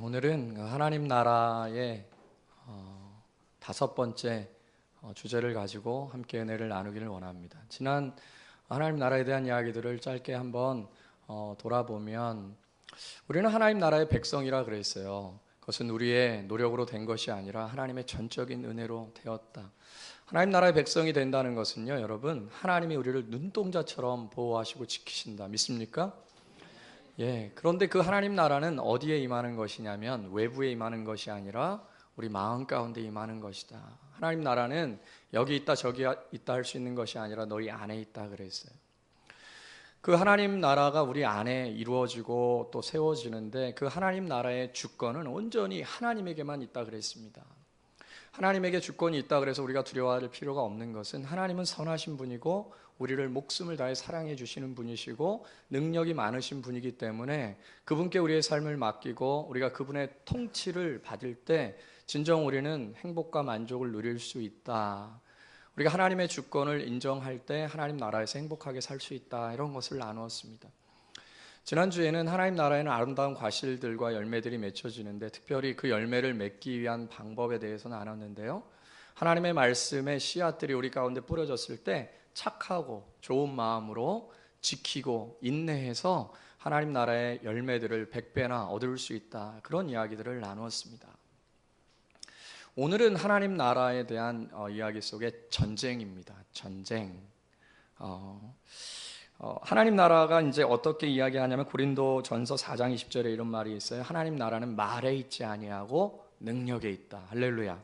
오늘은 하나님 나라의 다섯 번째 주제를 가지고 함께 은혜를 나누기를 원합니다. 지난 하나님 나라에 대한 이야기들을 짧게 한번 돌아보면 우리는 하나님 나라의 백성이라 그랬어요. 그것은 우리의 노력으로 된 것이 아니라 하나님의 전적인 은혜로 되었다. 하나님 나라의 백성이 된다는 것은요, 여러분, 하나님이 우리를 눈동자처럼 보호하시고 지키신다. 믿습니까? 그런데 그 하나님 나라는 어디에 임하는 것이냐면 외부에 임하는 것이 아니라 우리 마음 가운데 임하는 것이다. 하나님 나라는 여기 있다 저기 있다 할 수 있는 것이 아니라 너희 안에 있다 그랬어요. 그 하나님 나라가 우리 안에 이루어지고 또 세워지는데 그 하나님 나라의 주권은 온전히 하나님에게만 있다 그랬습니다. 하나님에게 주권이 있다 그래서 우리가 두려워할 필요가 없는 것은 하나님은 선하신 분이고 우리를 목숨을 다해 사랑해 주시는 분이시고 능력이 많으신 분이기 때문에 그분께 우리의 삶을 맡기고 우리가 그분의 통치를 받을 때 진정 우리는 행복과 만족을 누릴 수 있다. 우리가 하나님의 주권을 인정할 때 하나님 나라에서 행복하게 살 수 있다. 이런 것을 나누었습니다. 지난주에는 하나님 나라에는 아름다운 과실들과 열매들이 맺혀지는데 특별히 그 열매를 맺기 위한 방법에 대해서 나눴는데요. 하나님의 말씀의 씨앗들이 우리 가운데 뿌려졌을 때 착하고 좋은 마음으로 지키고 인내해서 하나님 나라의 열매들을 100배나 얻을 수 있다. 그런 이야기들을 나누었습니다. 오늘은 하나님 나라에 대한 이야기 속에 전쟁입니다. 전쟁. 하나님 나라가 이제 어떻게 이야기하냐면 고린도전서 4장 20절에 이런 말이 있어요. 하나님 나라는 말에 있지 아니하고 능력에 있다. 할렐루야.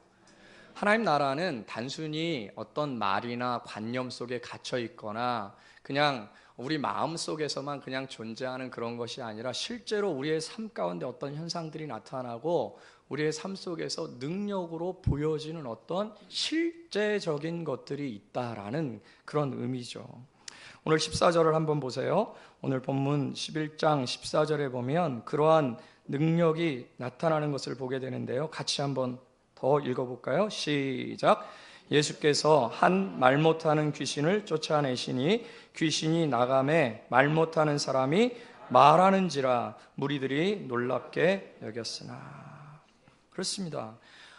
하나님 나라는 단순히 어떤 말이나 관념 속에 갇혀 있거나 그냥 우리 마음 속에서만 그냥 존재하는 그런 것이 아니라 실제로 우리의 삶 가운데 어떤 현상들이 나타나고 우리의 삶 속에서 능력으로 보여지는 어떤 실제적인 것들이 있다라는 그런 의미죠. 오늘 14절을 한번 보세요. 오늘 본문 11장 14절에 보면 그러한 능력이 나타나는 것을 보게 되는데요. 같이 한번 더 읽어볼까요? 시작. 예수께서 한 말 못하는 귀신을 쫓아내시니 귀신이 나가매 말 못하는 사람이 말하는지라 무리들이 놀랍게 여겼으나. 그렇습니다.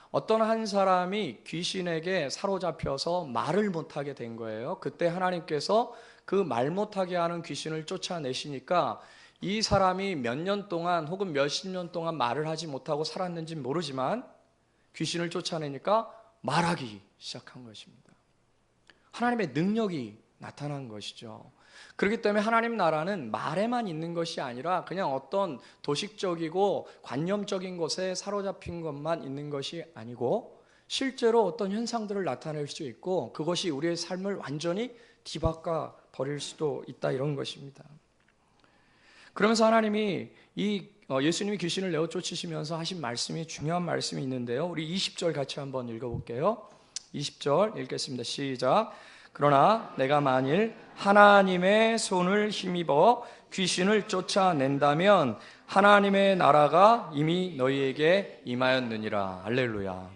어떤 한 사람이 귀신에게 사로잡혀서 말을 못하게 된 거예요. 그때 하나님께서 그 말 못하게 하는 귀신을 쫓아내시니까 이 사람이 몇 년 동안 혹은 몇십 년 동안 말을 하지 못하고 살았는지 모르지만 귀신을 쫓아내니까 말하기 시작한 것입니다. 하나님의 능력이 나타난 것이죠. 그렇기 때문에 하나님 나라는 말에만 있는 것이 아니라 그냥 어떤 도식적이고 관념적인 것에 사로잡힌 것만 있는 것이 아니고 실제로 어떤 현상들을 나타낼 수 있고 그것이 우리의 삶을 완전히 뒤바꿔 버릴 수도 있다 이런 것입니다. 그러면서 하나님이 예수님이 귀신을 내어 쫓으시면서 하신 말씀이 중요한 말씀이 있는데요. 우리 20절 같이 한번 읽어볼게요. 20절 읽겠습니다. 시작. 그러나 내가 만일 하나님의 손을 힘입어 귀신을 쫓아낸다면 하나님의 나라가 이미 너희에게 임하였느니라. 할렐루야.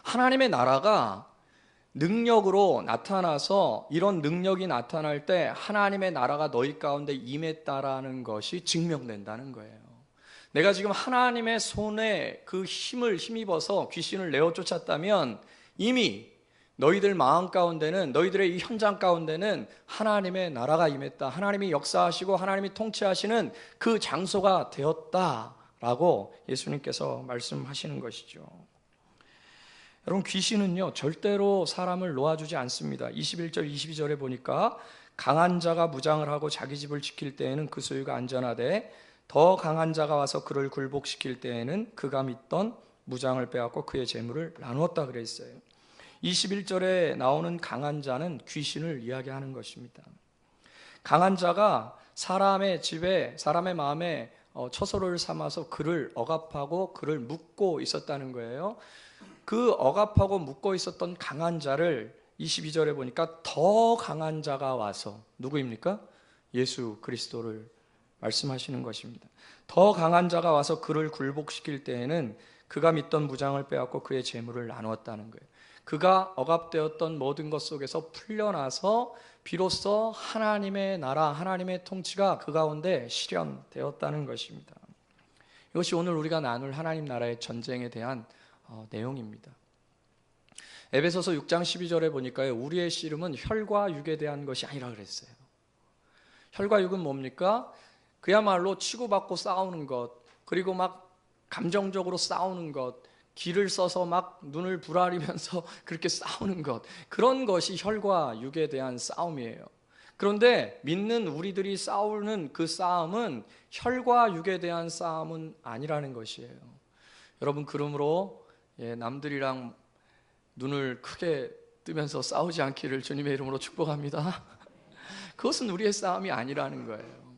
하나님의 나라가 능력으로 나타나서 이런 능력이 나타날 때 하나님의 나라가 너희 가운데 임했다라는 것이 증명된다는 거예요. 내가 지금 하나님의 손에 그 힘을 힘입어서 귀신을 내어 쫓았다면 이미 너희들 마음 가운데는 너희들의 이 현장 가운데는 하나님의 나라가 임했다. 하나님이 역사하시고 하나님이 통치하시는 그 장소가 되었다라고 예수님께서 말씀하시는 것이죠. 여러분 귀신은요 절대로 사람을 놓아주지 않습니다. 21절 22절에 보니까 강한 자가 무장을 하고 자기 집을 지킬 때에는 그 소유가 안전하되 더 강한 자가 와서 그를 굴복시킬 때에는 그가 믿던 무장을 빼앗고 그의 재물을 나누었다 그랬어요. 21절에 나오는 강한 자는 귀신을 이야기하는 것입니다. 강한 자가 사람의 집에 사람의 마음에 처소를 삼아서 그를 억압하고 그를 묶고 있었다는 거예요. 그 억압하고 묶고 있었던 강한 자를 22절에 보니까 더 강한 자가 와서 누구입니까? 예수 그리스도를 말씀하시는 것입니다. 더 강한 자가 와서 그를 굴복시킬 때에는 그가 믿던 무장을 빼앗고 그의 재물을 나누었다는 거예요. 그가 억압되었던 모든 것 속에서 풀려나서 비로소 하나님의 나라, 하나님의 통치가 그 가운데 실현되었다는 것입니다. 이것이 오늘 우리가 나눌 하나님 나라의 전쟁에 대한 내용입니다. 에베소서 6장 12절에 보니까요, 우리의 씨름은 혈과 육에 대한 것이 아니라 그랬어요. 혈과 육은 뭡니까? 그야말로 치고받고 싸우는 것, 그리고 막 감정적으로 싸우는 것, 기를 써서 막 눈을 부라리면서 그렇게 싸우는 것, 그런 것이 혈과 육에 대한 싸움이에요. 그런데 믿는 우리들이 싸우는 그 싸움은 혈과 육에 대한 싸움은 아니라는 것이에요. 여러분, 그러므로 남들이랑 눈을 크게 뜨면서 싸우지 않기를 주님의 이름으로 축복합니다. 그것은 우리의 싸움이 아니라는 거예요.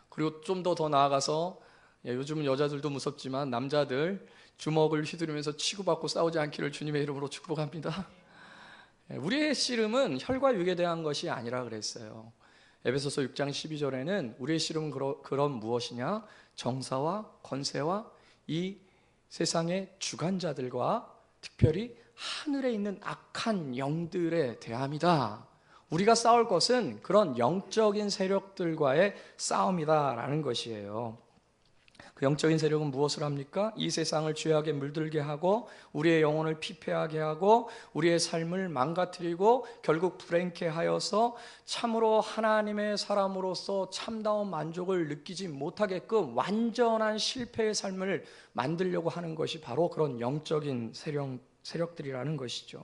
그리고 좀 더 나아가서, 요즘은 여자들도 무섭지만 남자들 주먹을 휘두르면서 치고받고 싸우지 않기를 주님의 이름으로 축복합니다. 우리의 씨름은 혈과 육에 대한 것이 아니라 그랬어요. 에베소서 6장 12절에는 우리의 씨름은 그런 무엇이냐? 정사와 권세와 이 세상의 주관자들과 특별히 하늘에 있는 악한 영들에 대함이다. 우리가 싸울 것은 그런 영적인 세력들과의 싸움이다라는 것이에요. 그 영적인 세력은 무엇을 합니까? 이 세상을 죄악에 물들게 하고 우리의 영혼을 피폐하게 하고 우리의 삶을 망가뜨리고 결국 불행케 하여서 참으로 하나님의 사람으로서 참다운 만족을 느끼지 못하게끔 완전한 실패의 삶을 만들려고 하는 것이 바로 그런 영적인 세력들이라는 것이죠.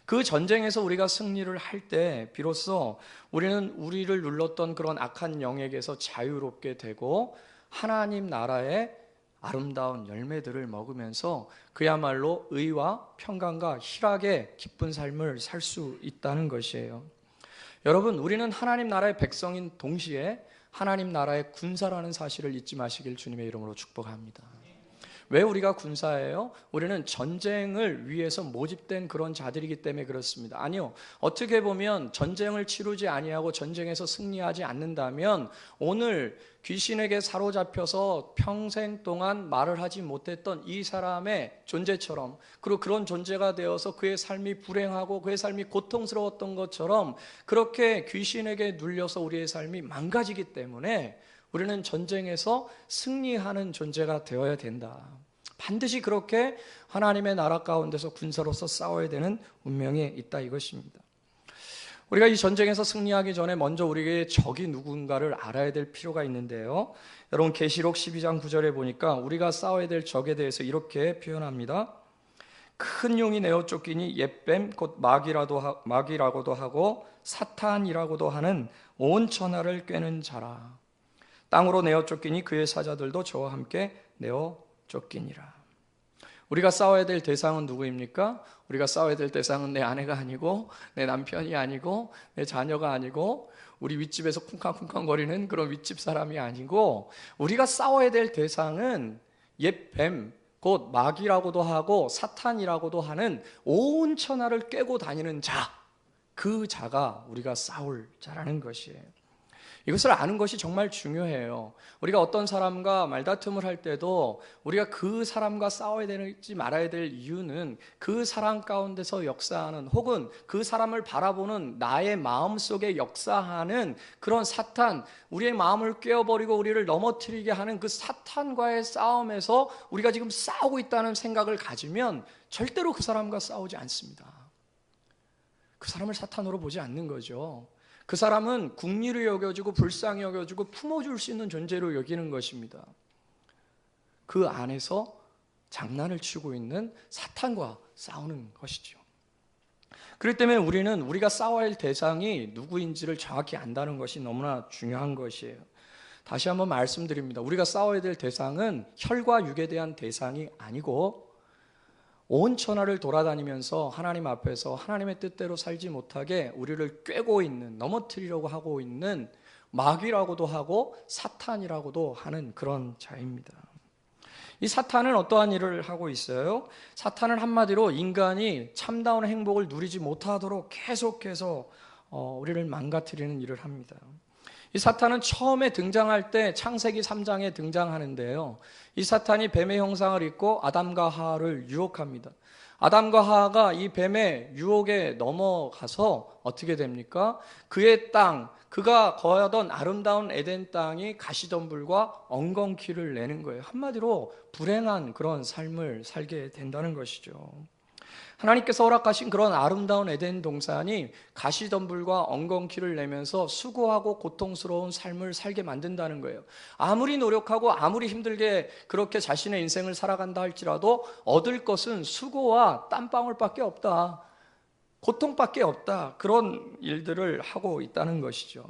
그 전쟁에서 우리가 승리를 할 때 비로소 우리는 우리를 눌렀던 그런 악한 영에게서 자유롭게 되고 하나님 나라의 아름다운 열매들을 먹으면서 그야말로 의와 평강과 희락의 기쁜 삶을 살 수 있다는 것이에요. 여러분, 우리는 하나님 나라의 백성인 동시에 하나님 나라의 군사라는 사실을 잊지 마시길 주님의 이름으로 축복합니다. 왜 우리가 군사예요? 우리는 전쟁을 위해서 모집된 그런 자들이기 때문에 그렇습니다. 아니요, 어떻게 보면 전쟁을 치르지 아니하고 전쟁에서 승리하지 않는다면 오늘 귀신에게 사로잡혀서 평생 동안 말을 하지 못했던 이 사람의 존재처럼, 그리고 그런 존재가 되어서 그의 삶이 불행하고 그의 삶이 고통스러웠던 것처럼 그렇게 귀신에게 눌려서 우리의 삶이 망가지기 때문에 우리는 전쟁에서 승리하는 존재가 되어야 된다. 반드시 그렇게 하나님의 나라 가운데서 군사로서 싸워야 되는 운명이 있다 이것입니다. 우리가 이 전쟁에서 승리하기 전에 먼저 우리의 적이 누군가를 알아야 될 필요가 있는데요. 여러분, 계시록 12장 9절에 보니까 우리가 싸워야 될 적에 대해서 이렇게 표현합니다. 큰 용이 내어 쫓기니 옛뱀 곧 마귀라고도 하고 사탄이라고도 하는 온 천하를 꿰는 자라. 땅으로 내어 쫓기니 그의 사자들도 저와 함께 내어 쫓기니라. 우리가 싸워야 될 대상은 누구입니까? 우리가 싸워야 될 대상은 내 아내가 아니고 내 남편이 아니고 내 자녀가 아니고 우리 윗집에서 쿵쾅쿵쾅거리는 그런 윗집 사람이 아니고 우리가 싸워야 될 대상은 옛뱀 곧 마귀라고도 하고 사탄이라고도 하는 온 천하를 꿰고 다니는 자, 그 자가 우리가 싸울 자라는 것이에요. 이것을 아는 것이 정말 중요해요. 우리가 어떤 사람과 말다툼을 할 때도 우리가 그 사람과 싸워야 되지 말아야 될 이유는 그 사람 가운데서 역사하는 혹은 그 사람을 바라보는 나의 마음속에 역사하는 그런 사탄, 우리의 마음을 깨어버리고 우리를 넘어뜨리게 하는 그 사탄과의 싸움에서 우리가 지금 싸우고 있다는 생각을 가지면 절대로 그 사람과 싸우지 않습니다. 그 사람을 사탄으로 보지 않는 거죠. 그 사람은 국리를 여겨주고 불쌍히 여겨주고 품어줄 수 있는 존재로 여기는 것입니다. 그 안에서 장난을 치고 있는 사탄과 싸우는 것이죠. 그렇기 때문에 우리는 우리가 싸워야 할 대상이 누구인지를 정확히 안다는 것이 너무나 중요한 것이에요. 다시 한번 말씀드립니다. 우리가 싸워야 될 대상은 혈과 육에 대한 대상이 아니고 온 천하를 돌아다니면서 하나님 앞에서 하나님의 뜻대로 살지 못하게 우리를 꿰고 있는, 넘어뜨리려고 하고 있는 마귀라고도 하고 사탄이라고도 하는 그런 자입니다. 이 사탄은 어떠한 일을 하고 있어요? 사탄은 한마디로 인간이 참다운 행복을 누리지 못하도록 계속해서 우리를 망가뜨리는 일을 합니다. 이 사탄은 처음에 등장할 때 창세기 3장에 등장하는데요. 이 사탄이 뱀의 형상을 입고 아담과 하와를 유혹합니다. 아담과 하와가 이 뱀의 유혹에 넘어가서 어떻게 됩니까? 그의 땅, 그가 거하던 아름다운 에덴 땅이 가시덤불과 엉겅퀴를 내는 거예요. 한마디로 불행한 그런 삶을 살게 된다는 것이죠. 하나님께서 허락하신 그런 아름다운 에덴 동산이 가시덤불과 엉겅퀴를 내면서 수고하고 고통스러운 삶을 살게 만든다는 거예요. 아무리 노력하고 아무리 힘들게 그렇게 자신의 인생을 살아간다 할지라도 얻을 것은 수고와 땀방울밖에 없다. 고통밖에 없다. 그런 일들을 하고 있다는 것이죠.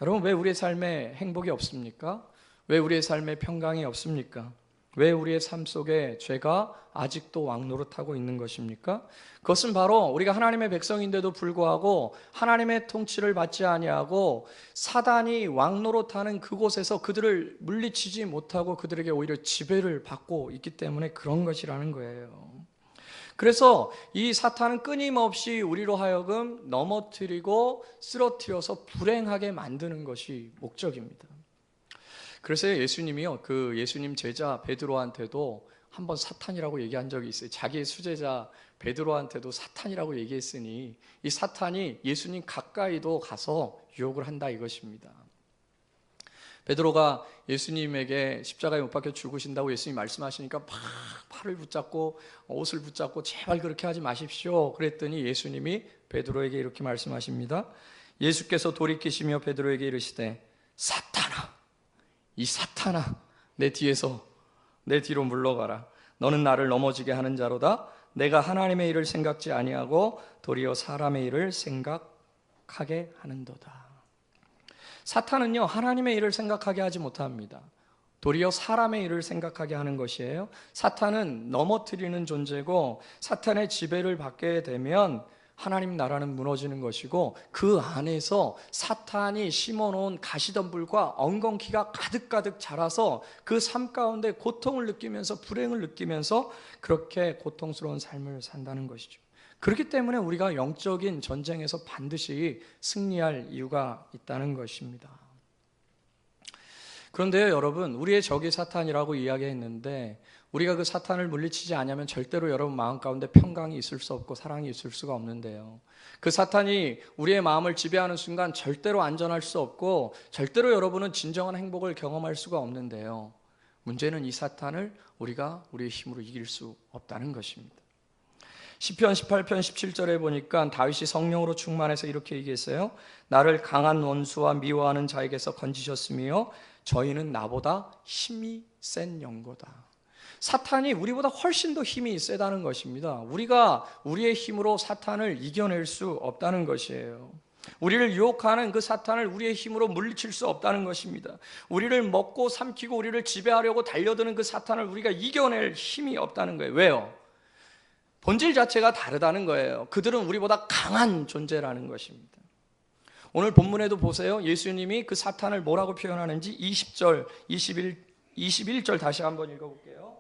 여러분, 왜 우리의 삶에 행복이 없습니까? 왜 우리의 삶에 평강이 없습니까? 왜 우리의 삶 속에 죄가 아직도 왕노릇하고 있는 것입니까? 그것은 바로 우리가 하나님의 백성인데도 불구하고 하나님의 통치를 받지 아니하고 사단이 왕노릇하는 그곳에서 그들을 물리치지 못하고 그들에게 오히려 지배를 받고 있기 때문에 그런 것이라는 거예요. 그래서 이 사탄은 끊임없이 우리로 하여금 넘어뜨리고 쓰러뜨려서 불행하게 만드는 것이 목적입니다. 그래서 예수님이요, 그 예수님 제자 베드로한테도 한번 사탄이라고 얘기한 적이 있어요. 자기의 수제자 베드로한테도 사탄이라고 얘기했으니 이 사탄이 예수님 가까이도 가서 유혹을 한다 이것입니다. 베드로가 예수님에게 십자가에 못 박혀 죽으신다고 예수님이 말씀하시니까 막 팔을 붙잡고 옷을 붙잡고 제발 그렇게 하지 마십시오. 그랬더니 예수님이 베드로에게 이렇게 말씀하십니다. 예수께서 돌이키시며 베드로에게 이르시되 사탄아, 이 사탄아, 내 뒤로 물러가라. 너는 나를 넘어지게 하는 자로다. 내가 하나님의 일을 생각지 아니하고 도리어 사람의 일을 생각하게 하는도다. 사탄은요, 하나님의 일을 생각하게 하지 못합니다. 도리어 사람의 일을 생각하게 하는 것이에요. 사탄은 넘어뜨리는 존재고 사탄의 지배를 받게 되면 하나님 나라는 무너지는 것이고 그 안에서 사탄이 심어놓은 가시덤불과 엉겅퀴가 가득가득 자라서 그 삶 가운데 고통을 느끼면서 불행을 느끼면서 그렇게 고통스러운 삶을 산다는 것이죠. 그렇기 때문에 우리가 영적인 전쟁에서 반드시 승리할 이유가 있다는 것입니다. 그런데요, 여러분, 우리의 적이 사탄이라고 이야기했는데 우리가 그 사탄을 물리치지 않으면 절대로 여러분 마음 가운데 평강이 있을 수 없고 사랑이 있을 수가 없는데요. 그 사탄이 우리의 마음을 지배하는 순간 절대로 안전할 수 없고 절대로 여러분은 진정한 행복을 경험할 수가 없는데요. 문제는 이 사탄을 우리가 우리의 힘으로 이길 수 없다는 것입니다. 시편 18편 17절에 보니까 다윗이 성령으로 충만해서 이렇게 얘기했어요. 나를 강한 원수와 미워하는 자에게서 건지셨으며 저희는 나보다 힘이 센 영거다. 사탄이 우리보다 훨씬 더 힘이 세다는 것입니다. 우리가 우리의 힘으로 사탄을 이겨낼 수 없다는 것이에요. 우리를 유혹하는 그 사탄을 우리의 힘으로 물리칠 수 없다는 것입니다. 우리를 먹고 삼키고 우리를 지배하려고 달려드는 그 사탄을 우리가 이겨낼 힘이 없다는 거예요. 왜요? 본질 자체가 다르다는 거예요. 그들은 우리보다 강한 존재라는 것입니다. 오늘 본문에도 보세요. 예수님이 그 사탄을 뭐라고 표현하는지 20절, 21절 다시 한번 읽어볼게요.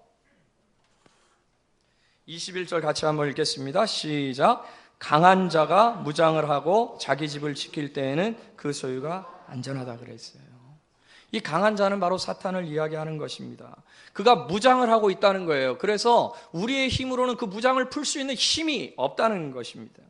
21절 같이 한번 읽겠습니다. 시작. 강한 자가 무장을 하고 자기 집을 지킬 때에는 그 소유가 안전하다 그랬어요. 이 강한 자는 바로 사탄을 이야기하는 것입니다. 그가 무장을 하고 있다는 거예요. 그래서 우리의 힘으로는 그 무장을 풀 수 있는 힘이 없다는 것입니다.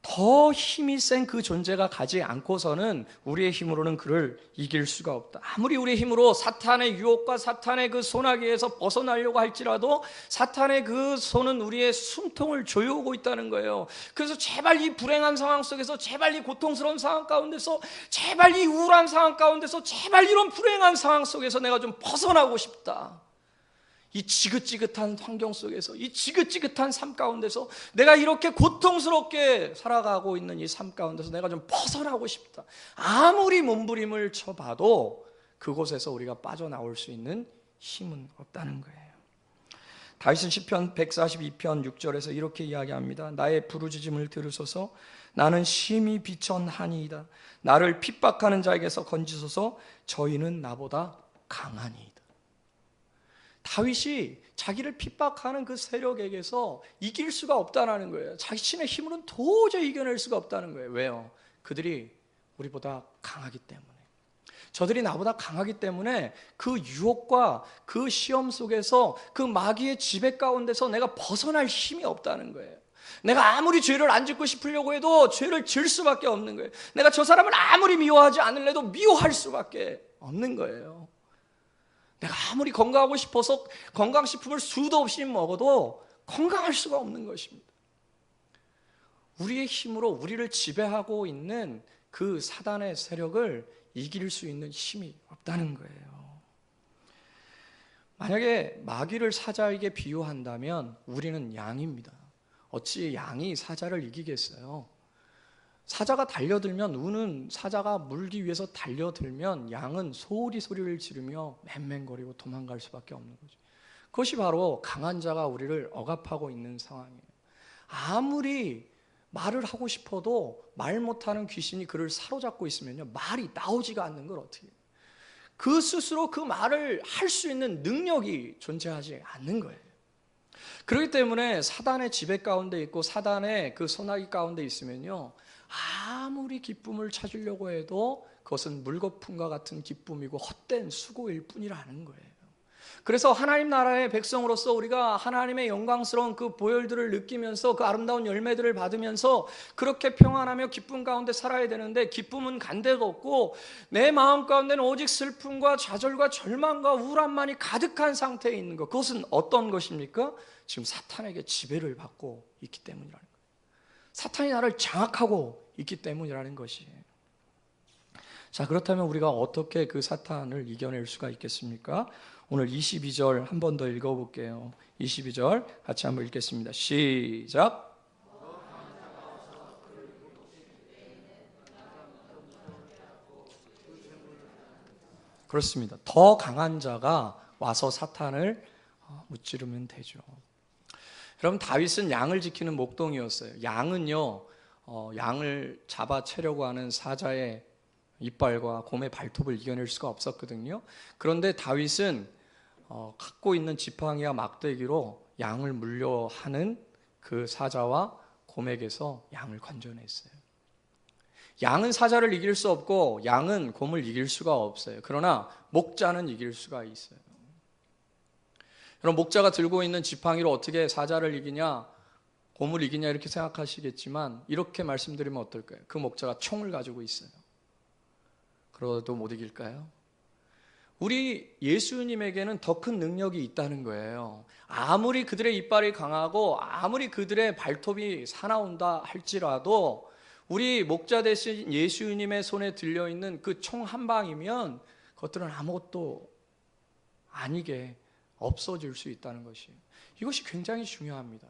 더 힘이 센 그 존재가 가지 않고서는 우리의 힘으로는 그를 이길 수가 없다. 아무리 우리의 힘으로 사탄의 유혹과 사탄의 그 소나기에서 벗어나려고 할지라도 사탄의 그 손은 우리의 숨통을 조여오고 있다는 거예요. 그래서 제발 이 불행한 상황 속에서, 제발 이 고통스러운 상황 가운데서, 제발 이 우울한 상황 가운데서, 제발 이런 불행한 상황 속에서 내가 좀 벗어나고 싶다. 이 지긋지긋한 환경 속에서, 이 지긋지긋한 삶 가운데서, 내가 이렇게 고통스럽게 살아가고 있는 이 삶 가운데서 내가 좀 벗어나고 싶다. 아무리 몸부림을 쳐봐도 그곳에서 우리가 빠져나올 수 있는 힘은 없다는 거예요. 다윗은 시편 142편 6절에서 이렇게 이야기합니다. 나의 부르짖음을 들으소서. 나는 심히 비천하니이다. 나를 핍박하는 자에게서 건지소서. 저희는 나보다 강하니이다. 다윗이 자기를 핍박하는 그 세력에게서 이길 수가 없다는 거예요. 자신의 힘으로는 도저히 이겨낼 수가 없다는 거예요. 왜요? 그들이 우리보다 강하기 때문에. 저들이 나보다 강하기 때문에 그 유혹과 그 시험 속에서 그 마귀의 지배 가운데서 내가 벗어날 힘이 없다는 거예요. 내가 아무리 죄를 안 짓고 싶으려고 해도 죄를 질 수밖에 없는 거예요. 내가 저 사람을 아무리 미워하지 않으려도 미워할 수밖에 없는 거예요. 내가 아무리 건강하고 싶어서 건강식품을 수도 없이 먹어도 건강할 수가 없는 것입니다. 우리의 힘으로 우리를 지배하고 있는 그 사단의 세력을 이길 수 있는 힘이 없다는 거예요. 만약에 마귀를 사자에게 비유한다면 우리는 양입니다. 어찌 양이 사자를 이기겠어요? 사자가 달려들면, 우는 사자가 물기 위해서 달려들면 양은 소리 소리를 지르며 맹맹거리고 도망갈 수밖에 없는 거죠. 그것이 바로 강한 자가 우리를 억압하고 있는 상황이에요. 아무리 말을 하고 싶어도 말 못하는 귀신이 그를 사로잡고 있으면요, 말이 나오지가 않는 걸 어떻게 해요? 그 스스로 그 말을 할 수 있는 능력이 존재하지 않는 거예요. 그렇기 때문에 사단의 지배 가운데 있고 사단의 그 소나기 가운데 있으면요, 아무리 기쁨을 찾으려고 해도 그것은 물거품과 같은 기쁨이고 헛된 수고일 뿐이라는 거예요. 그래서 하나님 나라의 백성으로서 우리가 하나님의 영광스러운 그 보혈들을 느끼면서 그 아름다운 열매들을 받으면서 그렇게 평안하며 기쁨 가운데 살아야 되는데, 기쁨은 간데가 없고 내 마음 가운데는 오직 슬픔과 좌절과 절망과 우울함만이 가득한 상태에 있는 것, 그것은 어떤 것입니까? 지금 사탄에게 지배를 받고 있기 때문이라는 거예요. 사탄이 나를 장악하고 있기 때문이라는 것이에요. 자, 그렇다면 우리가 어떻게 그 사탄을 이겨낼 수가 있겠습니까? 오늘 22절 한 번 더 읽어볼게요. 22절 같이 한번 읽겠습니다. 시작. 그렇습니다. 더 강한 자가 와서 사탄을 무찌르면 되죠. 여러분, 다윗은 양을 지키는 목동이었어요. 양은요, 양을 잡아채려고 하는 사자의 이빨과 곰의 발톱을 이겨낼 수가 없었거든요. 그런데 다윗은 갖고 있는 지팡이와 막대기로 양을 물려하는 그 사자와 곰에게서 양을 건져냈어요. 양은 사자를 이길 수 없고 양은 곰을 이길 수가 없어요. 그러나 목자는 이길 수가 있어요. 그럼 목자가 들고 있는 지팡이로 어떻게 사자를 이기냐, 곰을 이기냐 이렇게 생각하시겠지만, 이렇게 말씀드리면 어떨까요? 그 목자가 총을 가지고 있어요. 그러도 못 이길까요? 우리 예수님에게는 더 큰 능력이 있다는 거예요. 아무리 그들의 이빨이 강하고 아무리 그들의 발톱이 사나운다 할지라도 우리 목자 대신 예수님의 손에 들려있는 그 총 한 방이면 그것들은 아무것도 아니게 없어질 수 있다는 것이에요. 이것이 굉장히 중요합니다.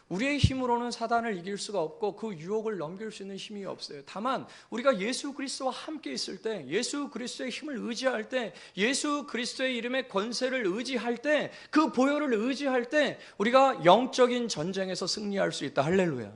우리의 힘으로는 사단을 이길 수가 없고 그 유혹을 넘길 수 있는 힘이 없어요. 다만 우리가 예수 그리스도와 함께 있을 때, 예수 그리스도의 힘을 의지할 때, 예수 그리스도의 이름의 권세를 의지할 때, 그 보혈을 의지할 때 우리가 영적인 전쟁에서 승리할 수 있다. 할렐루야.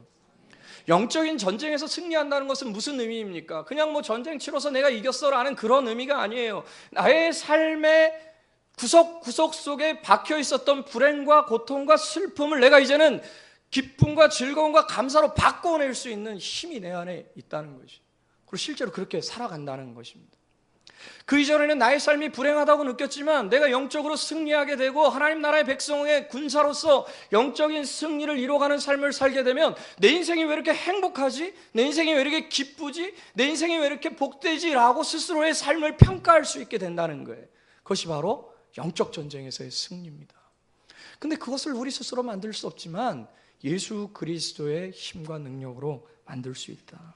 영적인 전쟁에서 승리한다는 것은 무슨 의미입니까? 그냥 뭐 전쟁 치러서 내가 이겼어라는 그런 의미가 아니에요. 나의 삶의 구석구석 속에 박혀 있었던 불행과 고통과 슬픔을 내가 이제는 기쁨과 즐거움과 감사로 바꿔낼 수 있는 힘이 내 안에 있다는 것이, 그리고 실제로 그렇게 살아간다는 것입니다. 그 이전에는 나의 삶이 불행하다고 느꼈지만 내가 영적으로 승리하게 되고 하나님 나라의 백성의 군사로서 영적인 승리를 이뤄가는 삶을 살게 되면 내 인생이 왜 이렇게 행복하지? 내 인생이 왜 이렇게 기쁘지? 내 인생이 왜 이렇게 복되지? 라고 스스로의 삶을 평가할 수 있게 된다는 거예요. 그것이 바로 영적 전쟁에서의 승리입니다. 근데 그것을 우리 스스로 만들 수 없지만 예수 그리스도의 힘과 능력으로 만들 수 있다.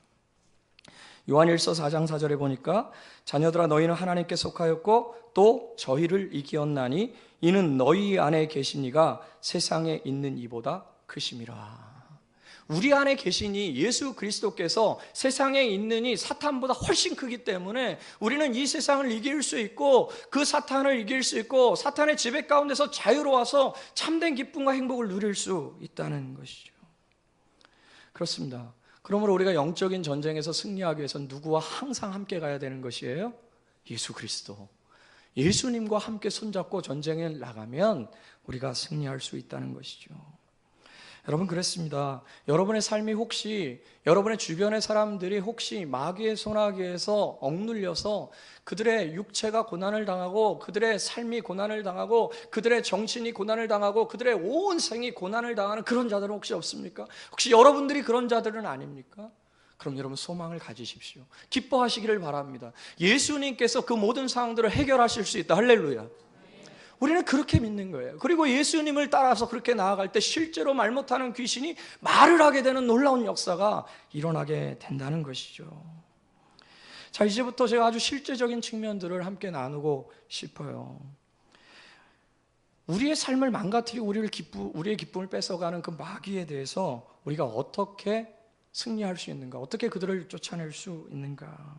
요한일서 4장 4절에 보니까 자녀들아 너희는 하나님께 속하였고 또 저희를 이기었나니 이는 너희 안에 계신 이가 세상에 있는 이보다 크심이라. 우리 안에 계시니 예수 그리스도께서 세상에 있는 이 사탄보다 훨씬 크기 때문에 우리는 이 세상을 이길 수 있고 그 사탄을 이길 수 있고 사탄의 지배 가운데서 자유로워서 참된 기쁨과 행복을 누릴 수 있다는 것이죠. 그렇습니다. 그러므로 우리가 영적인 전쟁에서 승리하기 위해서는 누구와 항상 함께 가야 되는 것이에요? 예수 그리스도. 예수님과 함께 손잡고 전쟁에 나가면 우리가 승리할 수 있다는 것이죠. 여러분 그랬습니다. 여러분의 삶이 혹시, 여러분의 주변의 사람들이 혹시 마귀의 손아귀에서 억눌려서 그들의 육체가 고난을 당하고 그들의 삶이 고난을 당하고 그들의 정신이 고난을 당하고 그들의 온 생이 고난을 당하는 그런 자들은 혹시 없습니까? 혹시 여러분들이 그런 자들은 아닙니까? 그럼 여러분 소망을 가지십시오. 기뻐하시기를 바랍니다. 예수님께서 그 모든 상황들을 해결하실 수 있다. 할렐루야. 우리는 그렇게 믿는 거예요. 그리고 예수님을 따라서 그렇게 나아갈 때 실제로 말 못하는 귀신이 말을 하게 되는 놀라운 역사가 일어나게 된다는 것이죠. 자, 이제부터 제가 아주 실제적인 측면들을 함께 나누고 싶어요. 우리의 삶을 망가뜨리고 우리의 기쁨을 뺏어가는 그 마귀에 대해서 우리가 어떻게 승리할 수 있는가? 어떻게 그들을 쫓아낼 수 있는가?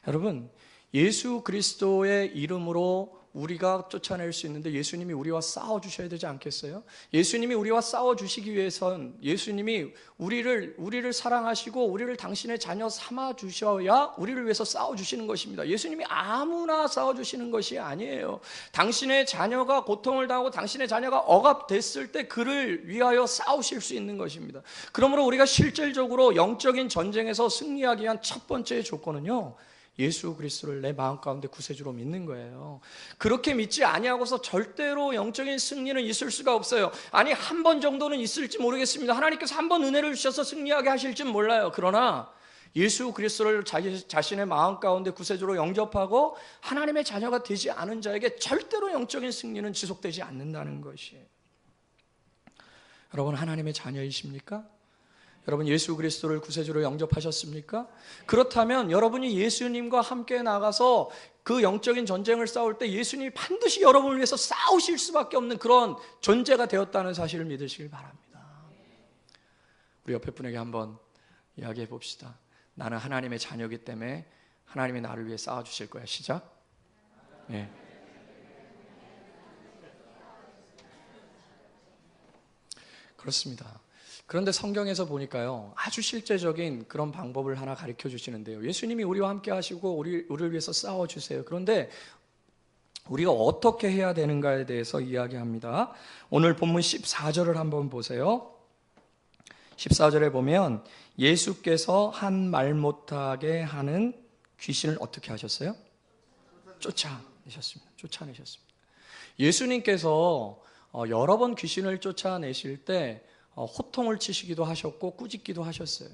여러분, 예수 그리스도의 이름으로 우리가 쫓아낼 수 있는데 예수님이 우리와 싸워주셔야 되지 않겠어요? 예수님이 우리와 싸워주시기 위해선 예수님이 우리를 사랑하시고 우리를 당신의 자녀 삼아주셔야 우리를 위해서 싸워주시는 것입니다. 예수님이 아무나 싸워주시는 것이 아니에요. 당신의 자녀가 고통을 당하고 당신의 자녀가 억압됐을 때 그를 위하여 싸우실 수 있는 것입니다. 그러므로 우리가 실질적으로 영적인 전쟁에서 승리하기 위한 첫 번째 조건은요, 예수 그리스도를 내 마음 가운데 구세주로 믿는 거예요. 그렇게 믿지 아니하고서 절대로 영적인 승리는 있을 수가 없어요. 아니, 한 번 정도는 있을지 모르겠습니다. 하나님께서 한 번 은혜를 주셔서 승리하게 하실지 몰라요. 그러나 예수 그리스도를 자신의 마음 가운데 구세주로 영접하고 하나님의 자녀가 되지 않은 자에게 절대로 영적인 승리는 지속되지 않는다는 것이에요. 여러분, 하나님의 자녀이십니까? 여러분, 예수 그리스도를 구세주로 영접하셨습니까? 그렇다면 여러분이 예수님과 함께 나가서 그 영적인 전쟁을 싸울 때 예수님이 반드시 여러분을 위해서 싸우실 수밖에 없는 그런 존재가 되었다는 사실을 믿으시길 바랍니다. 우리 옆에 분에게 한번 이야기해 봅시다. 나는 하나님의 자녀이기 때문에 하나님이 나를 위해 싸워주실 거야. 시작. 네. 그렇습니다. 그런데 성경에서 보니까요, 아주 실제적인 그런 방법을 하나 가르쳐 주시는데요. 예수님이 우리와 함께 하시고 우리를 위해서 싸워주세요. 그런데 우리가 어떻게 해야 되는가에 대해서 이야기합니다. 오늘 본문 14절을 한번 보세요. 14절에 보면 예수께서 한 말 못하게 하는 귀신을 어떻게 하셨어요? 쫓아내셨습니다. 예수님께서 여러 번 귀신을 쫓아내실 때 호통을 치시기도 하셨고 꾸짖기도 하셨어요.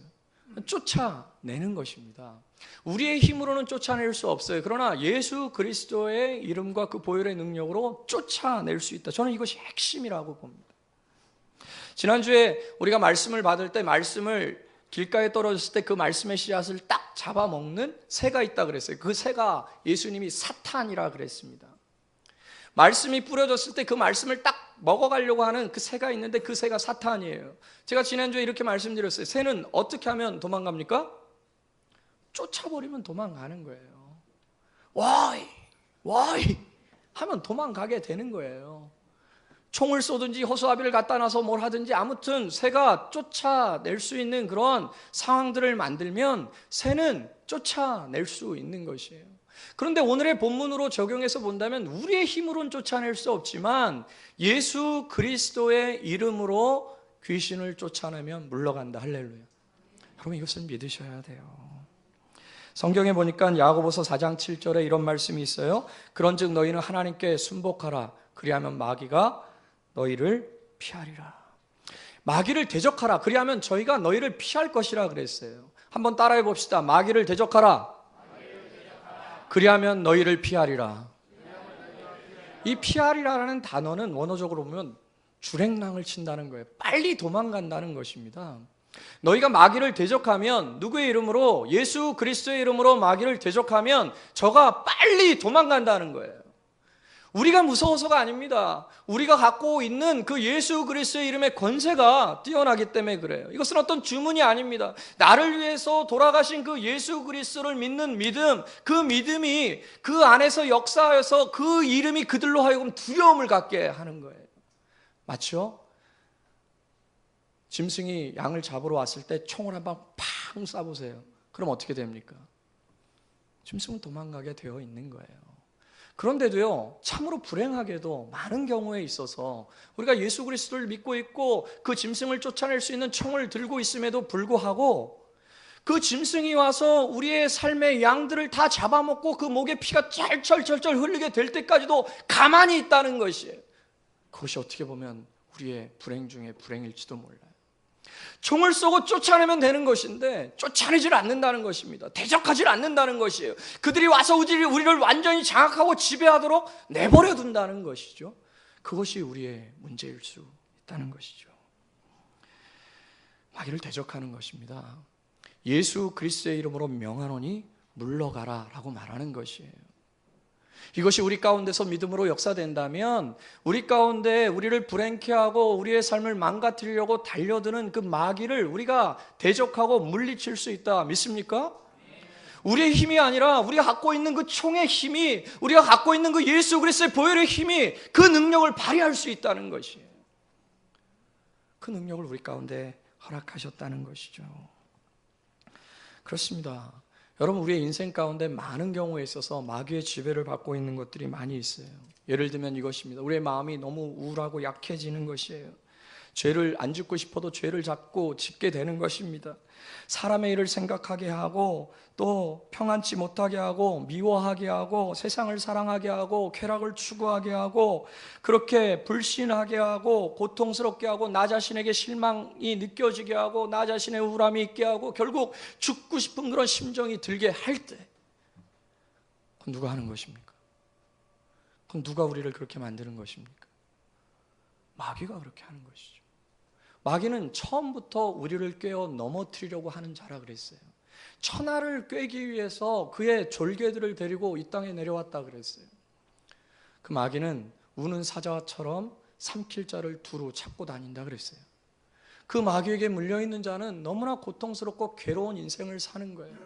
쫓아내는 것입니다. 우리의 힘으로는 쫓아낼 수 없어요. 그러나 예수 그리스도의 이름과 그 보혈의 능력으로 쫓아낼 수 있다. 저는 이것이 핵심이라고 봅니다. 지난주에 우리가 말씀을 받을 때 말씀을 길가에 떨어졌을 때 그 말씀의 씨앗을 딱 잡아먹는 새가 있다 그랬어요. 그 새가 예수님이 사탄이라 그랬습니다. 말씀이 뿌려졌을 때 그 말씀을 딱 먹어가려고 하는 그 새가 있는데 그 새가 사탄이에요. 제가 지난주에 이렇게 말씀드렸어요. 새는 어떻게 하면 도망갑니까? 쫓아버리면 도망가는 거예요. Why 하면 도망가게 되는 거예요. 총을 쏘든지 호수아비를 갖다 놔서 뭘 하든지 아무튼 새가 쫓아낼 수 있는 그런 상황들을 만들면 새는 쫓아낼 수 있는 것이에요. 그런데 오늘의 본문으로 적용해서 본다면 우리의 힘으로는 쫓아낼 수 없지만 예수 그리스도의 이름으로 귀신을 쫓아내면 물러간다. 할렐루야. 여러분, 이것을 믿으셔야 돼요. 성경에 보니까 야고보서 4장 7절에 이런 말씀이 있어요. 그런즉 너희는 하나님께 순복하라. 그리하면 마귀가 너희를 피하리라. 마귀를 대적하라. 그리하면 저희가 너희를 피할 것이라 그랬어요. 한번 따라해 봅시다. 마귀를 대적하라. 그리하면 너희를 피하리라. 이 피하리라라는 단어는 원어적으로 보면 주랭랑을 친다는 거예요. 빨리 도망간다는 것입니다. 너희가 마귀를 대적하면, 누구의 이름으로? 예수 그리스도의 이름으로 마귀를 대적하면 저가 빨리 도망간다는 거예요. 우리가 무서워서가 아닙니다. 우리가 갖고 있는 그 예수 그리스도의 이름의 권세가 뛰어나기 때문에 그래요. 이것은 어떤 주문이 아닙니다. 나를 위해서 돌아가신 그 예수 그리스도를 믿는 믿음, 그 믿음이 그 안에서 역사하여서 그 이름이 그들로 하여금 두려움을 갖게 하는 거예요. 맞죠? 짐승이 양을 잡으러 왔을 때 총을 한 방 팡 쏴보세요. 그럼 어떻게 됩니까? 짐승은 도망가게 되어 있는 거예요. 그런데도요, 참으로 불행하게도 많은 경우에 있어서 우리가 예수 그리스도를 믿고 있고 그 짐승을 쫓아낼 수 있는 총을 들고 있음에도 불구하고 그 짐승이 와서 우리의 삶의 양들을 다 잡아먹고 그 목에 피가 쩔쩔쩔쩔 흐르게 될 때까지도 가만히 있다는 것이에요. 그것이 어떻게 보면 우리의 불행 중에 불행일지도 몰라요. 총을 쏘고 쫓아내면 되는 것인데 쫓아내질 않는다는 것입니다. 대적하질 않는다는 것이에요. 그들이 와서 우리를 완전히 장악하고 지배하도록 내버려 둔다는 것이죠. 그것이 우리의 문제일 수 있다는 것이죠. 마귀를 대적하는 것입니다. 예수 그리스도의 이름으로 명하노니 물러가라 라고 말하는 것이에요. 이것이 우리 가운데서 믿음으로 역사된다면 우리 가운데 우리를 불행케 하고 우리의 삶을 망가뜨리려고 달려드는 그 마귀를 우리가 대적하고 물리칠 수 있다. 믿습니까? 우리의 힘이 아니라 우리가 갖고 있는 그 총의 힘이, 우리가 갖고 있는 그 예수 그리스도의 보혈의 힘이 그 능력을 발휘할 수 있다는 것이에요. 그 능력을 우리 가운데 허락하셨다는 것이죠. 그렇습니다. 여러분, 우리의 인생 가운데 많은 경우에 있어서 마귀의 지배를 받고 있는 것들이 많이 있어요. 예를 들면 이것입니다. 우리의 마음이 너무 우울하고 약해지는 것이에요. 죄를 안 짓고 싶어도 죄를 자꾸 짓게 되는 것입니다. 사람의 일을 생각하게 하고 또 평안치 못하게 하고 미워하게 하고 세상을 사랑하게 하고 쾌락을 추구하게 하고 그렇게 불신하게 하고 고통스럽게 하고 나 자신에게 실망이 느껴지게 하고 나 자신의 우울함이 있게 하고 결국 죽고 싶은 그런 심정이 들게 할 때 그건 누가 하는 것입니까? 그럼 누가 우리를 그렇게 만드는 것입니까? 마귀가 그렇게 하는 것이죠. 마귀는 처음부터 우리를 꿰어 넘어뜨리려고 하는 자라 그랬어요. 천하를 꿰기 위해서 그의 졸개들을 데리고 이 땅에 내려왔다 그랬어요. 그 마귀는 우는 사자처럼 삼킬 자를 두루 찾고 다닌다 그랬어요. 그 마귀에게 물려있는 자는 너무나 고통스럽고 괴로운 인생을 사는 거예요.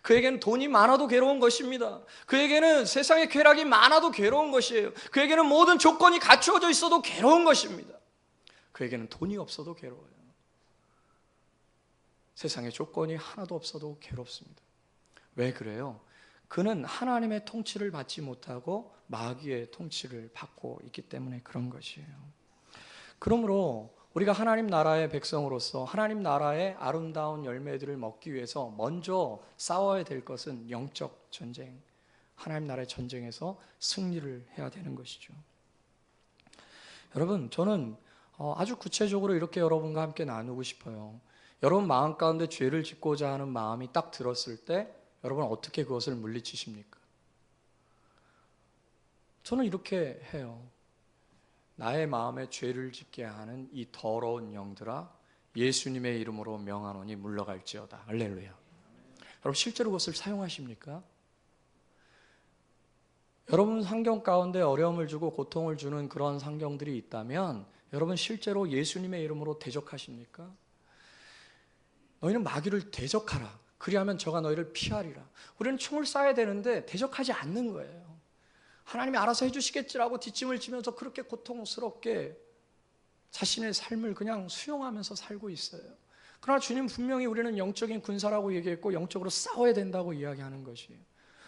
그에게는 돈이 많아도 괴로운 것입니다. 그에게는 세상의 쾌락이 많아도 괴로운 것이에요. 그에게는 모든 조건이 갖추어져 있어도 괴로운 것입니다. 그에게는 돈이 없어도 괴로워요. 세상에 조건이 하나도 없어도 괴롭습니다. 왜 그래요? 그는 하나님의 통치를 받지 못하고 마귀의 통치를 받고 있기 때문에 그런 것이에요. 그러므로 우리가 하나님 나라의 백성으로서 하나님 나라의 아름다운 열매들을 먹기 위해서 먼저 싸워야 될 것은 영적 전쟁, 하나님 나라의 전쟁에서 승리를 해야 되는 것이죠. 여러분, 저는 아주 구체적으로 이렇게 여러분과 함께 나누고 싶어요. 여러분 마음 가운데 죄를 짓고자 하는 마음이 딱 들었을 때 여러분 어떻게 그것을 물리치십니까? 저는 이렇게 해요. 나의 마음에 죄를 짓게 하는 이 더러운 영들아, 예수님의 이름으로 명하노니 물러갈지어다. 할렐루야. 여러분 실제로 그것을 사용하십니까? 여러분 환경 가운데 어려움을 주고 고통을 주는 그런 환경들이 있다면 여러분 실제로 예수님의 이름으로 대적하십니까? 너희는 마귀를 대적하라. 그리하면 저가 너희를 피하리라. 우리는 총을 쏴야 되는데 대적하지 않는 거예요. 하나님이 알아서 해주시겠지라고 뒷짐을 지면서 그렇게 고통스럽게 자신의 삶을 그냥 수용하면서 살고 있어요. 그러나 주님 분명히 우리는 영적인 군사라고 얘기했고 영적으로 싸워야 된다고 이야기하는 것이에요.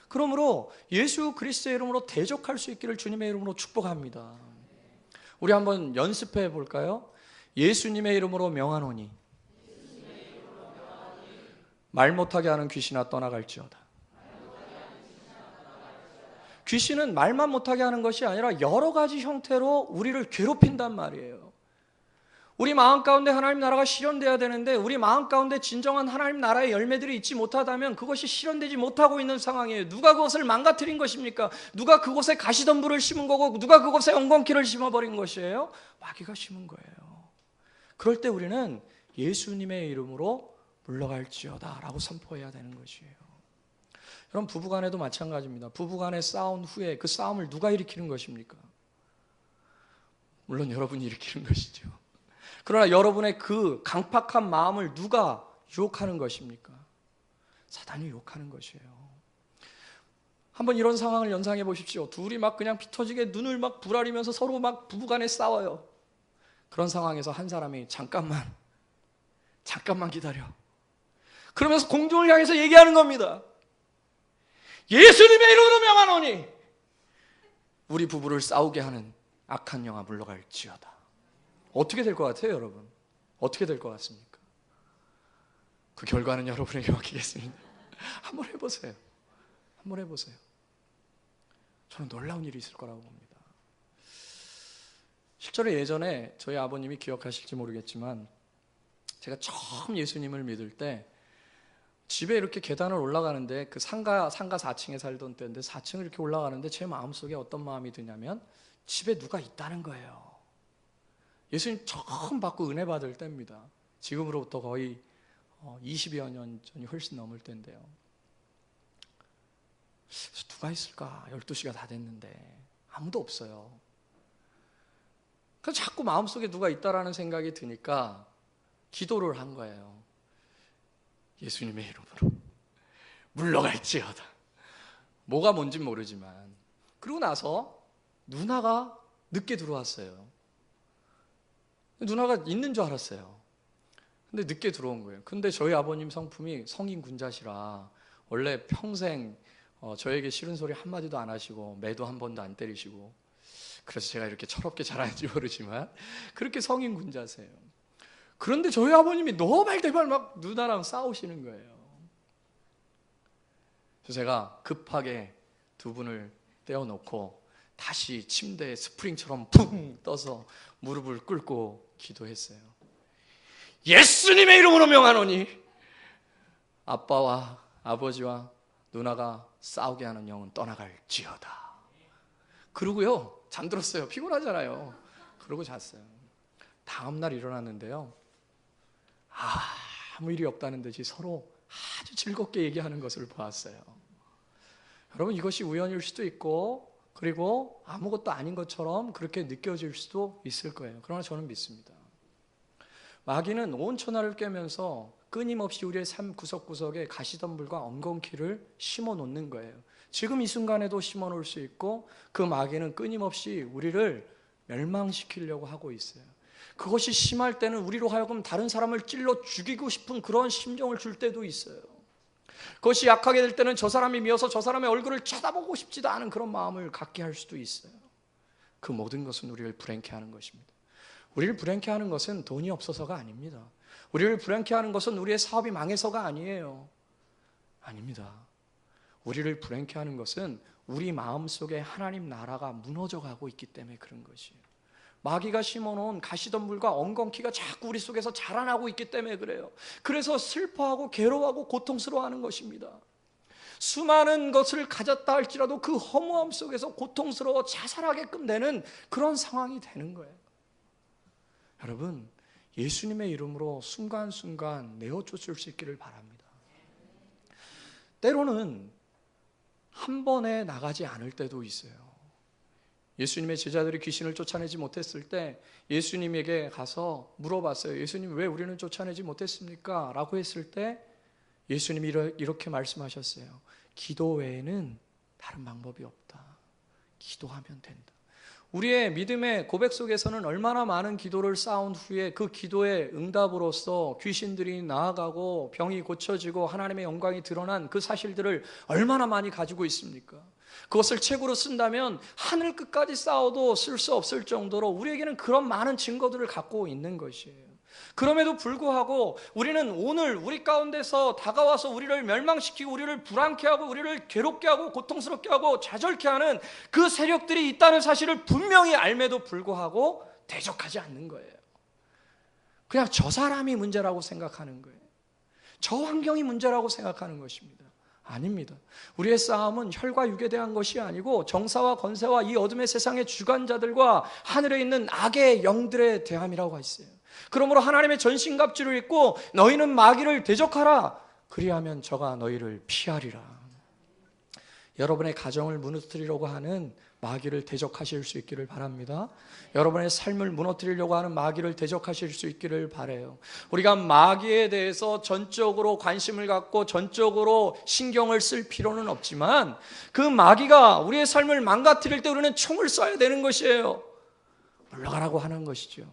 그러므로 예수 그리스도의 이름으로 대적할 수 있기를 주님의 이름으로 축복합니다. 우리 한번 연습해 볼까요? 예수님의 이름으로 명하노니 말 못하게 하는 귀신아 떠나갈지어다. 귀신은 말만 못하게 하는 것이 아니라 여러 가지 형태로 우리를 괴롭힌단 말이에요. 우리 마음 가운데 하나님 나라가 실현돼야 되는데 우리 마음 가운데 진정한 하나님 나라의 열매들이 있지 못하다면 그것이 실현되지 못하고 있는 상황이에요. 누가 그것을 망가뜨린 것입니까? 누가 그곳에 가시덤불을 심은 거고 누가 그곳에 엉겅퀴를 심어버린 것이에요? 마귀가 심은 거예요. 그럴 때 우리는 예수님의 이름으로 물러갈지어다 라고 선포해야 되는 것이에요. 여러분 부부간에도 마찬가지입니다. 부부간에 싸운 후에 그 싸움을 누가 일으키는 것입니까? 물론 여러분이 일으키는 것이죠. 그러나 여러분의 그 강팍한 마음을 누가 유혹하는 것입니까? 사단이 유혹하는 것이에요. 한번 이런 상황을 연상해 보십시오. 둘이 막 그냥 피 터지게 눈을 막 부라리면서 서로 막 부부간에 싸워요. 그런 상황에서 한 사람이 잠깐만 기다려. 그러면서 공중을 향해서 얘기하는 겁니다. 예수님의 이름으로 명하노니 우리 부부를 싸우게 하는 악한 영아 물러갈지어다. 어떻게 될 것 같아요, 여러분? 어떻게 될 것 같습니까? 그 결과는 여러분에게 맡기겠습니다. 한번 해보세요. 한번 해보세요. 저는 놀라운 일이 있을 거라고 봅니다. 실제로 예전에 저희 아버님이 기억하실지 모르겠지만 제가 처음 예수님을 믿을 때 집에 이렇게 계단을 올라가는데 그 상가 4층에 살던 때인데 4층을 이렇게 올라가는데 제 마음속에 어떤 마음이 드냐면 집에 누가 있다는 거예요. 예수님 처음 받고 은혜 받을 때입니다. 지금으로부터 거의 20여 년 전이 훨씬 넘을 때인데요. 그래서 누가 있을까? 12시가 다 됐는데 아무도 없어요. 그래서 자꾸 마음속에 누가 있다라는 생각이 드니까 기도를 한 거예요. 예수님의 이름으로 물러갈지어다. 뭐가 뭔진 모르지만. 그러고 나서 누나가 늦게 들어왔어요. 누나가 있는 줄 알았어요. 근데 늦게 들어온 거예요. 근데 저희 아버님 성품이 성인 군자시라 원래 평생 저에게 싫은 소리 한마디도 안 하시고 매도 한 번도 안 때리시고, 그래서 제가 이렇게 철없게 자라는지 모르지만 그렇게 성인 군자세요. 그런데 저희 아버님이 노발대발 막 누나랑 싸우시는 거예요. 그래서 제가 급하게 두 분을 떼어놓고 다시 침대에 스프링처럼 붕 떠서 무릎을 꿇고 기도했어요. 예수님의 이름으로 명하노니 아빠와 아버지와 누나가 싸우게 하는 영은 떠나갈지어다. 그러고요 잠들었어요. 피곤하잖아요. 그러고 잤어요. 다음날 일어났는데요, 아무 일이 없다는 듯이 서로 아주 즐겁게 얘기하는 것을 보았어요. 여러분, 이것이 우연일 수도 있고 그리고 아무것도 아닌 것처럼 그렇게 느껴질 수도 있을 거예요. 그러나 저는 믿습니다. 마귀는 온 천하를 꿰면서 끊임없이 우리의 삶 구석구석에 가시덤불과 엉겅퀴를 심어 놓는 거예요. 지금 이 순간에도 심어 놓을 수 있고 그 마귀는 끊임없이 우리를 멸망시키려고 하고 있어요. 그것이 심할 때는 우리로 하여금 다른 사람을 찔러 죽이고 싶은 그런 심정을 줄 때도 있어요. 그것이 약하게 될 때는 저 사람이 미워서 저 사람의 얼굴을 쳐다보고 싶지도 않은 그런 마음을 갖게 할 수도 있어요. 그 모든 것은 우리를 불행케 하는 것입니다. 우리를 불행케 하는 것은 돈이 없어서가 아닙니다. 우리를 불행케 하는 것은 우리의 사업이 망해서가 아니에요. 아닙니다. 우리를 불행케 하는 것은 우리 마음속에 하나님 나라가 무너져 가고 있기 때문에 그런 것이에요. 마귀가 심어놓은 가시덤불과 엉겅퀴가 자꾸 우리 속에서 자라나고 있기 때문에 그래요. 그래서 슬퍼하고 괴로워하고 고통스러워하는 것입니다. 수많은 것을 가졌다 할지라도 그 허무함 속에서 고통스러워 자살하게끔 되는 그런 상황이 되는 거예요. 여러분, 예수님의 이름으로 순간순간 내어쫓을 수 있기를 바랍니다. 때로는 한 번에 나가지 않을 때도 있어요. 예수님의 제자들이 귀신을 쫓아내지 못했을 때 예수님에게 가서 물어봤어요. 예수님, 왜 우리는 쫓아내지 못했습니까? 라고 했을 때 예수님이 이렇게 말씀하셨어요. 기도 외에는 다른 방법이 없다. 기도하면 된다. 우리의 믿음의 고백 속에서는 얼마나 많은 기도를 쌓은 후에 그 기도의 응답으로서 귀신들이 나아가고 병이 고쳐지고 하나님의 영광이 드러난 그 사실들을 얼마나 많이 가지고 있습니까? 그것을 책으로 쓴다면 하늘 끝까지 쌓아도 쓸 수 없을 정도로 우리에게는 그런 많은 증거들을 갖고 있는 것이에요. 그럼에도 불구하고 우리는 오늘 우리 가운데서 다가와서 우리를 멸망시키고 우리를 불안케 하고 우리를 괴롭게 하고 고통스럽게 하고 좌절케 하는 그 세력들이 있다는 사실을 분명히 알매도 불구하고 대적하지 않는 거예요. 그냥 저 사람이 문제라고 생각하는 거예요. 저 환경이 문제라고 생각하는 것입니다. 아닙니다. 우리의 싸움은 혈과 육에 대한 것이 아니고 정사와 권세와 이 어둠의 세상의 주관자들과 하늘에 있는 악의 영들에 대함이라고 했어요. 그러므로 하나님의 전신갑주를 입고 너희는 마귀를 대적하라. 그리하면 저가 너희를 피하리라. 여러분의 가정을 무너뜨리려고 하는 마귀를 대적하실 수 있기를 바랍니다. 여러분의 삶을 무너뜨리려고 하는 마귀를 대적하실 수 있기를 바라요. 우리가 마귀에 대해서 전적으로 관심을 갖고 전적으로 신경을 쓸 필요는 없지만 그 마귀가 우리의 삶을 망가뜨릴 때 우리는 총을 쏴야 되는 것이에요. 물러가라고 하는 것이죠.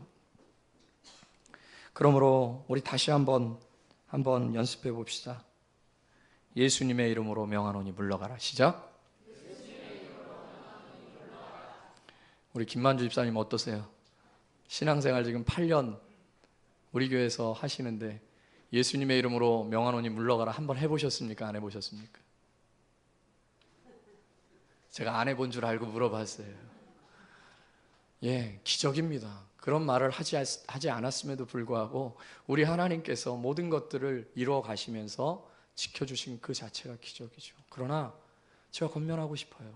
그러므로 우리 다시 한번 연습해 봅시다. 예수님의 이름으로 명하노니 물러가라. 시작. 우리 김만주 집사님 어떠세요? 신앙생활 지금 8년 우리 교회에서 하시는데 예수님의 이름으로 명한원이 물러가라 한번 해보셨습니까? 안 해보셨습니까? 제가 안 해본 줄 알고 물어봤어요. 예, 기적입니다. 그런 말을 하지 않았음에도 불구하고 우리 하나님께서 모든 것들을 이루어 가시면서 지켜주신 그 자체가 기적이죠. 그러나 제가 권면하고 싶어요.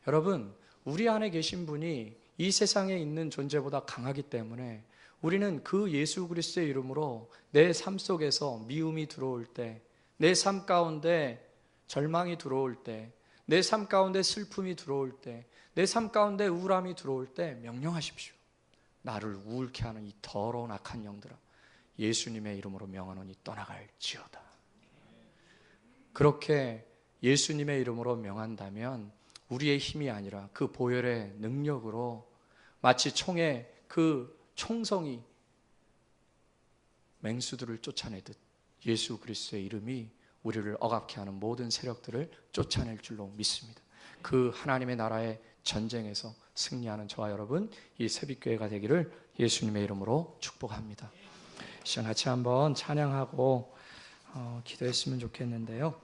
여러분, 우리 안에 계신 분이 이 세상에 있는 존재보다 강하기 때문에 우리는 그 예수 그리스도의 이름으로 내 삶 속에서 미움이 들어올 때, 내 삶 가운데 절망이 들어올 때, 내 삶 가운데 슬픔이 들어올 때, 내 삶 가운데 우울함이 들어올 때 명령하십시오. 나를 우울케 하는 이 더러운 악한 영들아, 예수님의 이름으로 명하노니 떠나갈지어다. 그렇게 예수님의 이름으로 명한다면 우리의 힘이 아니라 그 보혈의 능력으로 마치 총의 그 총성이 맹수들을 쫓아내듯 예수 그리스도의 이름이 우리를 억압케 하는 모든 세력들을 쫓아낼 줄로 믿습니다. 그 하나님의 나라의 전쟁에서 승리하는 저와 여러분, 이 새벽교회가 되기를 예수님의 이름으로 축복합니다. 시간 같이 한번 찬양하고 기도했으면 좋겠는데요.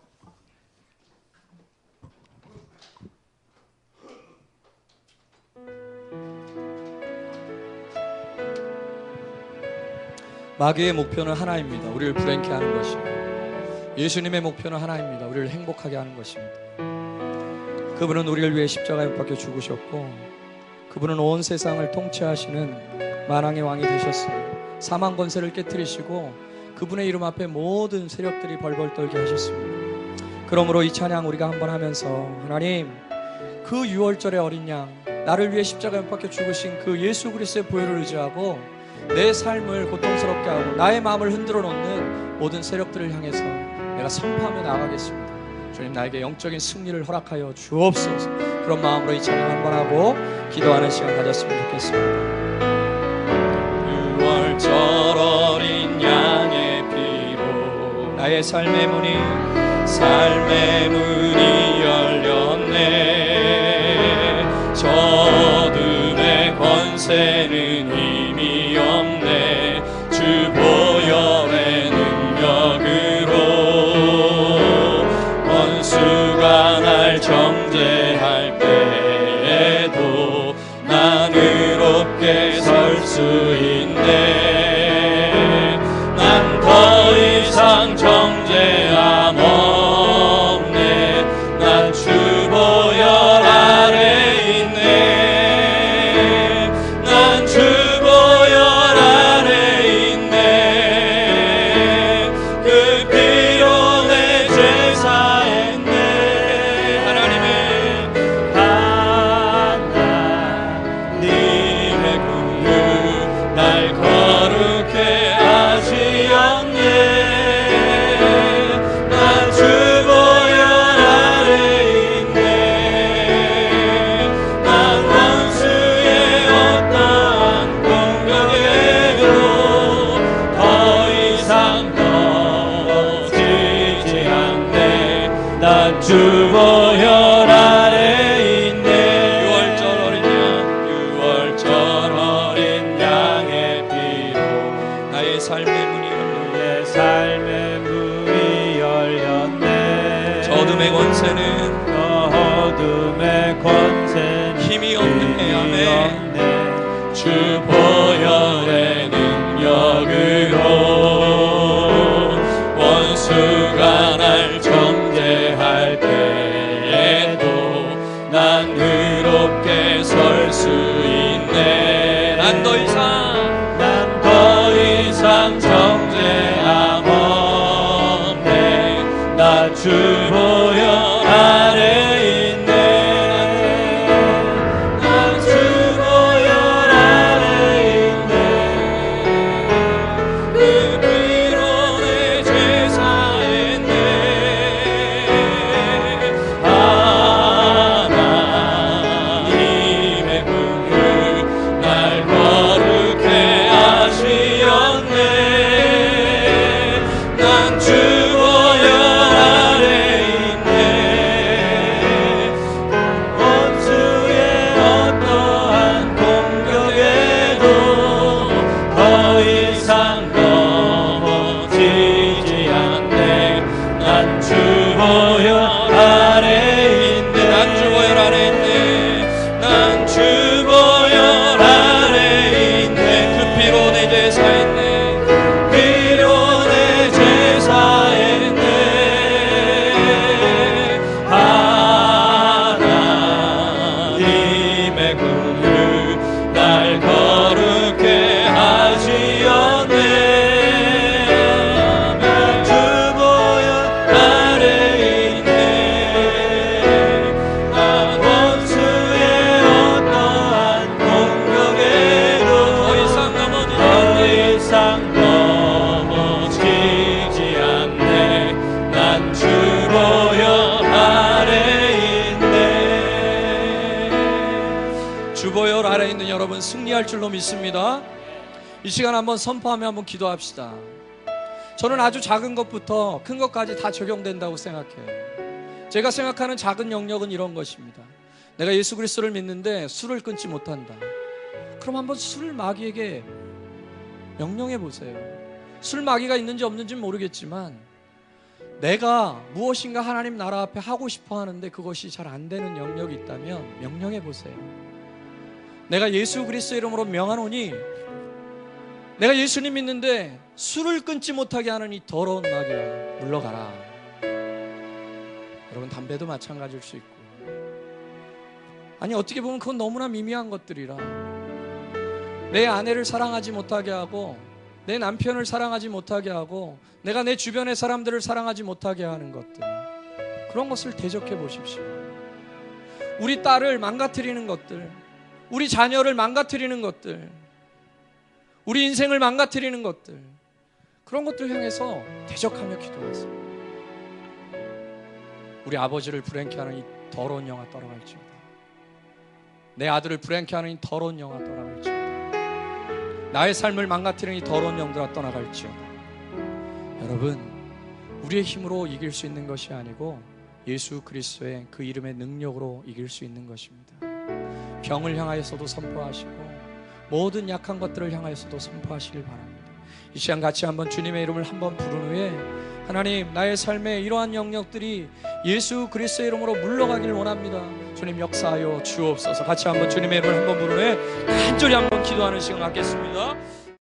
마귀의 목표는 하나입니다. 우리를 불행케 하는 것입니다. 예수님의 목표는 하나입니다. 우리를 행복하게 하는 것입니다. 그분은 우리를 위해 십자가에 못 박혀 죽으셨고, 그분은 온 세상을 통치하시는 만왕의 왕이 되셨어요. 사망 권세를 깨뜨리시고 그분의 이름 앞에 모든 세력들이 벌벌 떨게 하셨습니다. 그러므로 이 찬양 우리가 한번 하면서, 하나님, 그 6월절의 어린 양, 나를 위해 십자가에 못 박혀 죽으신 그 예수 그리스도의 보혈을 의지하고 내 삶을 고통스럽게 하고 나의 마음을 흔들어 놓는 모든 세력들을 향해서 내가 선포하며 나아가겠습니다. 주님, 나에게 영적인 승리를 허락하여 주옵소서. 그런 마음으로 이 찬양 한번 하고 기도하는 시간 가졌으면 좋겠습니다. 6월절 어린 양의 피로 나의 삶의 문이 열렸네. 저둠의 권세는 힘이 없네. 주 보혈의 능력으로 원수가 날 정죄할 때에도 난 의롭게 설 수 있네. 난 더 이상 정죄함 없네. 난 주 보혈 아래 있네. 난 주 보혈 아래 있네. 그 피로 내 죄 사했네. 하나님의 국률 날 거룩해 하시었네. 난 주 보혈 아래 있네. 난 원수의 어떠한 공격에도 더 이상 넘어지지 않네. 난 주 보혈 아래 있네. 6월절 어린 양의 피로 나의 삶의 문이 열렸네. 내 삶의 문이 열렸네. 어둠의 권세는 어둠의 권세는 힘이 없네. 아멘. 주 보혈의 능력으로 원수가 날 정죄할 때에도 난 의롭게 설 수 있네. 난 더 이상 정죄함 없네. 난 주 보혈 아래 있네. 난 주 보혈 아래 있네. 그 피로 내 죄 사했네. 하나님의 국률 날 거룩해 하시었네. 난 주 보혈 아래 힘의 근을 날 거룩해 하시었네. 주 보혈 아래 있네. 나 원수의 어떠한 공격에도 더 이상 넘어지지 않네. 난 주 보혈 아래 있네. 주보혈 아래 있는 여러분 승리할 줄로 믿습니다. 이 시간 한번 선포하며 한번 기도합시다. 저는 아주 작은 것부터 큰 것까지 다 적용된다고 생각해요. 제가 생각하는 작은 영역은 이런 것입니다. 내가 예수 그리스도를 믿는데 술을 끊지 못한다. 그럼 한번 술 마귀에게 명령해 보세요. 술 마귀가 있는지 없는지는 모르겠지만 내가 무엇인가 하나님 나라 앞에 하고 싶어 하는데 그것이 잘 안 되는 영역이 있다면 명령해 보세요. 내가 예수 그리스도 이름으로 명하노니 내가 예수님 믿는데 술을 끊지 못하게 하는 이 더러운 마귀야, 물러가라. 여러분, 담배도 마찬가지일 수 있고, 아니 어떻게 보면 그건 너무나 미미한 것들이라 내 아내를 사랑하지 못하게 하고 내 남편을 사랑하지 못하게 하고 내가 내 주변의 사람들을 사랑하지 못하게 하는 것들, 그런 것을 대적해 보십시오. 우리 딸을 망가뜨리는 것들, 우리 자녀를 망가뜨리는 것들, 우리 인생을 망가뜨리는 것들, 그런 것들 향해서 대적하며 기도하세요. 우리 아버지를 불행케 하는 이 더러운 영아 떠나갈지어다. 내 아들을 불행케 하는 이 더러운 영아 떠나갈지어다. 나의 삶을 망가뜨리는 이 더러운 영들아 떠나갈지어다. 여러분, 우리의 힘으로 이길 수 있는 것이 아니고 예수 그리스도의 그 이름의 능력으로 이길 수 있는 것입니다. 병을 향하여서도 선포하시고 모든 약한 것들을 향하여서도 선포하시길 바랍니다. 이 시간 같이 한번 주님의 이름을 한번 부른 후에 하나님, 나의 삶에 이러한 영역들이 예수 그리스도의 이름으로 물러가길 원합니다. 주님 역사하여 주옵소서. 같이 한번 주님의 이름을 한번 부른 후에 간절히 한번 기도하는 시간 갖겠습니다.